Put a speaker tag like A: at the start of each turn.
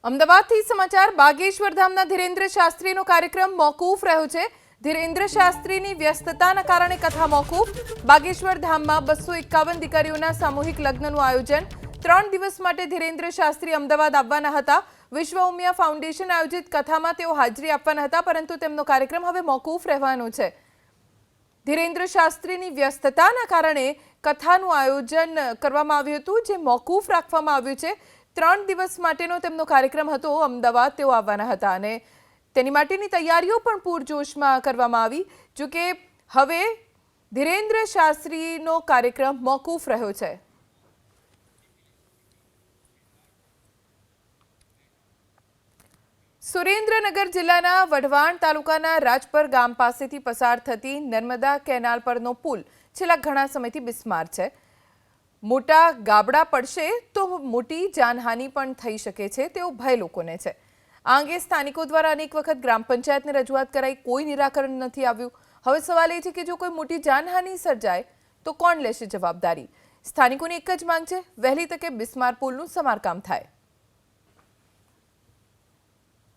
A: અમદાવાદથી સમાચાર બાગેશ્વર ધામના ધીરેન્દ્ર શાસ્ત્રીનો કાર્યક્રમ મોકૂફ રહ્યો છે। ધીરેન્દ્ર શાસ્ત્રીની વ્યસ્તતાના કારણે કથા મોકૂફ। બાગેશ્વર ધામમાં 251 દીકરીઓના સામૂહિક લગ્નનું આયોજન। 3 દિવસ માટે ધીરેન્દ્ર શાસ્ત્રી અમદાવાદ આવવાના હતા। વિશ્વ ઉમિયા ફાઉન્ડેશન આયોજિત કથામાં તેઓ હાજરી આપવાના હતા, પરંતુ તેમનો કાર્યક્રમ હવે મોકૂફ રહેવાનો છે। ધીરેન્દ્ર શાસ્ત્રીની વ્યસ્તતાના કારણે કથાનું આયોજન કરવામાં આવ્યું હતું, જે મોકૂફ રાખવામાં આવ્યું છે। 3 દિવસ માટેનો તેમનો કાર્યક્રમ હતો। અમદાવાદ તેઓ આવવાના હતા અને તેની માટેની તૈયારીઓ પણ પૂરજોશમાં કરવામાં આવી। જો કે હવે ધીરેન્દ્ર શાસ્ત્રીનો કાર્યક્રમ મોકૂફ રહ્યો છે। સુરેન્દ્રનગર જિલ્લાના વઢવાણ તાલુકાના રાજપર ગામ પાસેથી પસાર થતી નર્મદા કેનાલ પરનો પુલ છેલ્લા ઘણા સમયથી બિસ્માર છે। મોટા ગાબડા પડશે તો મોટી જાનહાનિ પણ થઈ શકે છે તેવો ભય લોકોને છે। આ અંગે સ્થાનિકો દ્વારા અનેક વખત ગ્રામ પંચાયતને રજૂઆત કરાઈ, કોઈ નિરાકરણ નથી આવ્યું। હવે સવાલ એ છે કે જો કોઈ મોટી જાનહાનિ સર્જાય તો કોણ લેશે જવાબદારી? સ્થાનિકોની એક જ માંગ છે, વહેલી તકે બિસ્માર પુલનું સમારકામ થાય।